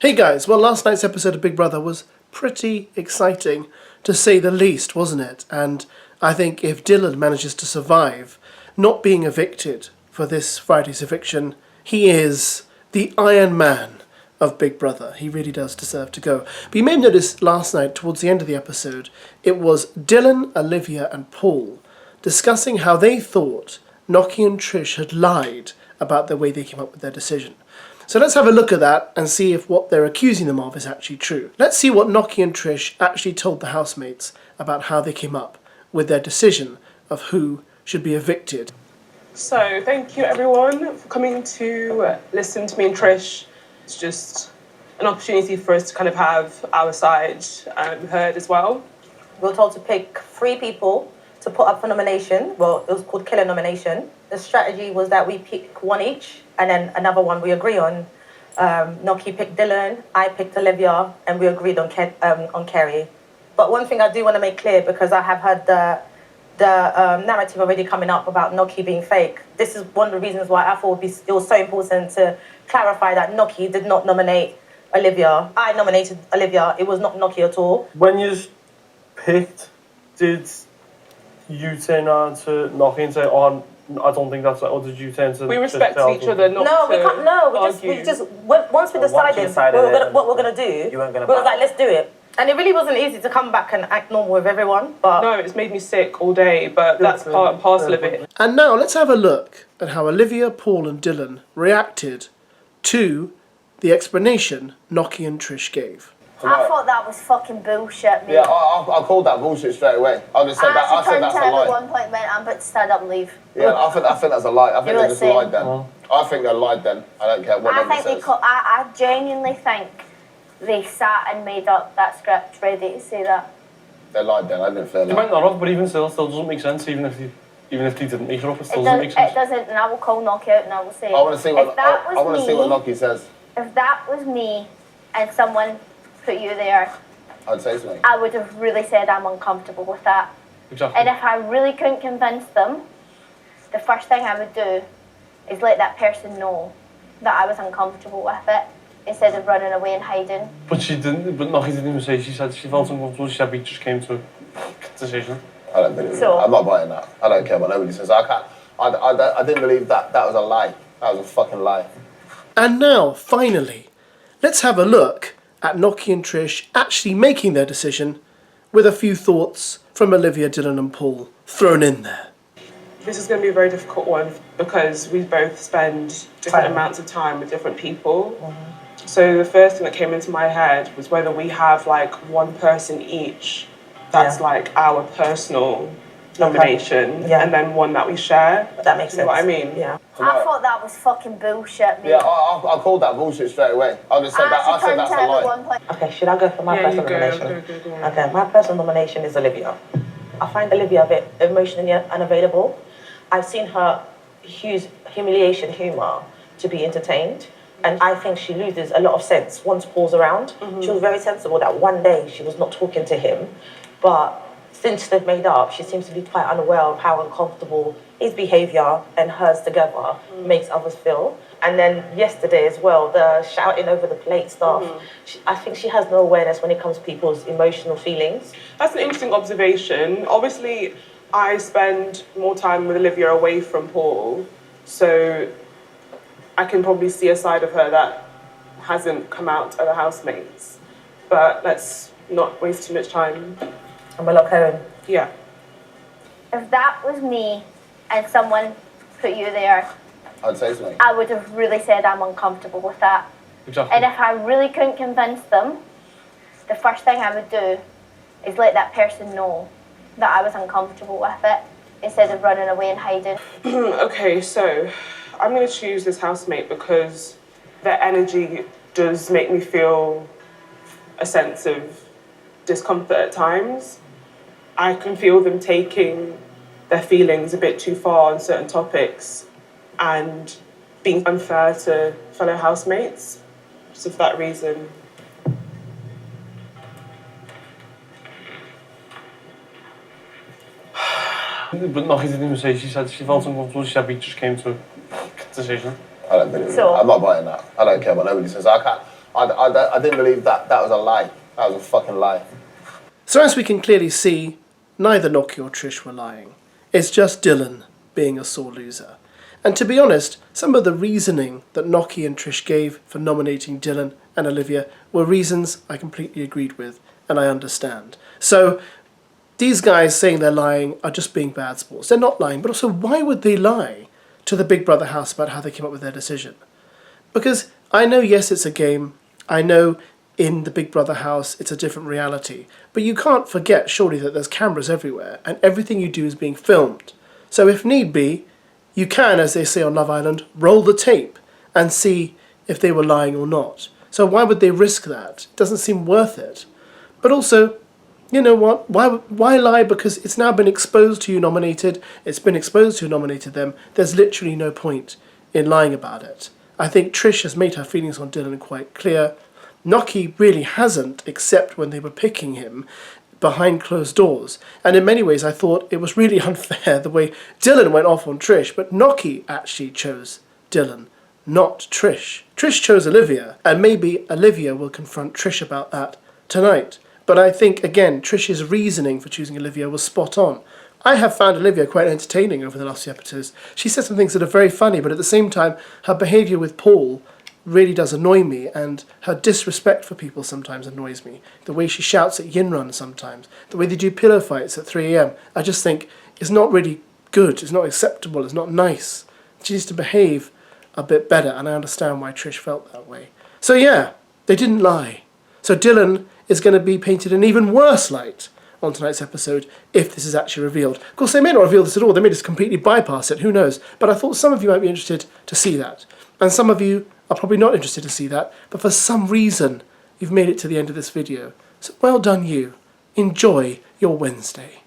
Hey guys, well last night's episode of Big Brother was pretty exciting to say the least, wasn't it? And I think if Dylan manages to survive not being evicted for this Friday's eviction, he is the Iron Man of Big Brother. He really does deserve to go. But you may have noticed last night, towards the end of the episode, it was Dylan, Olivia and Paul discussing how they thought Noky and Trish had lied about the way they came up with their decision. So let's have a look at that and see if what they're accusing them of is actually true. Let's see what Noky and Trish actually told the housemates about how they came up with their decision of who should be evicted. So thank you everyone for coming to listen to me and Trish. It's just an opportunity for us to kind of have our side heard as well. We were told to pick 3 people to put up for nomination. Well, it was called killer nomination. The strategy was that we pick 1 each, and then another one we agree on. Noky picked Dylan, I picked Olivia, and we agreed on Kerry. But one thing I do want to make clear, because I have heard the narrative already coming up about Noky being fake. This is one of the reasons why I thought it was so important to clarify that Noky did not nominate Olivia. I nominated Olivia. It was not Noky at all. When you picked, did you turn around to Noky and say, "Oh, I don't think that's," or did you turn to? We respected each other. No, we can't. No, we just once we decided what we're gonna do, we was like, let's do it. And it really wasn't easy to come back and act normal with everyone. But no, it's made me sick all day. But that's part and parcel of it. And now let's have a look at how Olivia, Paul and Dylan reacted to the explanation Noky and Trish gave. I thought that was fucking bullshit, mate. Yeah, I called that bullshit straight away. I just said that. I said that's a lie. At one point, went, I'm about to stand up and leave. Yeah, I think that's a lie. I think they just lied then. I think they lied then. I don't care what nobody says. I genuinely think they sat and made up that script ready to say that. They lied then. I didn't feel that. You might not have, but even still doesn't make sense. Even if they didn't make it up, it still doesn't make sense. It doesn't, and I will call Noky out and I will say. I want to see what Noky says. If that was me and someone put you there, I'd say something. I would have really said I'm uncomfortable with that. Exactly. And if I really couldn't convince them, the first thing I would do is let that person know that I was uncomfortable with it, instead of running away and hiding. But she didn't. But Noky didn't even say. She said she felt uncomfortable. She said we just came to a decision. I don't believe it. I'm not buying that. I don't care what nobody says. I didn't believe that. That was a lie. That was a fucking lie. And now, finally, let's have a look at Noky and Trish actually making their decision with a few thoughts from Olivia, Dylan and Paul thrown in there. This is going to be a very difficult one because we both spend different amounts of time with different people. So the first thing that came into my head was whether we have like one person each that's like our personal nomination and then one that we share. That makes sense. You know what I mean? Yeah. I thought that was fucking bullshit, mate. Yeah, I called that bullshit straight away. I just said that. I said that's a lie. Okay, should I go for my personal nomination? Go. Okay, my personal nomination is Olivia. I find Olivia a bit emotionally unavailable. I've seen her humiliation humour to be entertained, and I think she loses a lot of sense once Paul's around. She was very sensible that one day she was not talking to him, but since they've made up, she seems to be quite unaware of how uncomfortable his behaviour and hers together makes others feel. And then yesterday as well, the shouting over the plate stuff, I think she has no awareness when it comes to people's emotional feelings. That's an interesting observation. Obviously, I spend more time with Olivia away from Paul, so I can probably see a side of her that hasn't come out to the housemates. But let's not waste too much time. I'm gonna lock her in. Yeah. If that was me and someone put you there, I'd say something. I would have really said I'm uncomfortable with that. Exactly. And if I really couldn't convince them, the first thing I would do is let that person know that I was uncomfortable with it, instead of running away and hiding. Okay, so I'm going to choose this housemate because their energy does make me feel a sense of discomfort at times. I can feel them taking their feelings a bit too far on certain topics and being unfair to fellow housemates. So for that reason, But Noky didn't even say. She said she felt uncomfortable. She said we just came to a decision. I don't believe it. I'm not buying that. I don't care what nobody says. I I didn't believe that was a lie. That was a fucking lie. So as we can clearly see, neither Noky or Trish were lying. It's just Dylan being a sore loser. And to be honest, some of the reasoning that Noky and Trish gave for nominating Dylan and Olivia were reasons I completely agreed with, and I understand. So these guys saying they're lying are just being bad sports. They're not lying, but also why would they lie to the Big Brother house about how they came up with their decision? Because I know, yes, it's a game. I know in the Big Brother house it's a different reality. But you can't forget, surely, that there's cameras everywhere and everything you do is being filmed. So if need be, you can, as they say on Love Island, roll the tape and see if they were lying or not. So why would they risk that? It doesn't seem worth it. But also, you know what? Why lie? Because it's now been exposed to you nominated. It's been exposed to who nominated them. There's literally no point in lying about it. I think Trish has made her feelings on Dylan quite clear. Noky really hasn't, except when they were picking him behind closed doors. And in many ways I thought it was really unfair the way Dylan went off on Trish, but Noky actually chose Dylan, not Trish. Trish chose Olivia, and maybe Olivia will confront Trish about that tonight. But I think, again, Trish's reasoning for choosing Olivia was spot on. I have found Olivia quite entertaining over the last few episodes. She said some things that are very funny, but at the same time, her behaviour with Paul really does annoy me, and her disrespect for people sometimes annoys me. The way she shouts at Yinrun sometimes, the way they do pillow fights at 3 AM, I just think it's not really good, it's not acceptable, it's not nice. She needs to behave a bit better, and I understand why Trish felt that way. So yeah, they didn't lie. So Dylan is going to be painted in an even worse light on tonight's episode if this is actually revealed. Of course, they may not reveal this at all, they may just completely bypass it, who knows. But I thought some of you might be interested to see that. And some of you are probably not interested to see that, but for some reason you've made it to the end of this video. So well done you. Enjoy your Wednesday.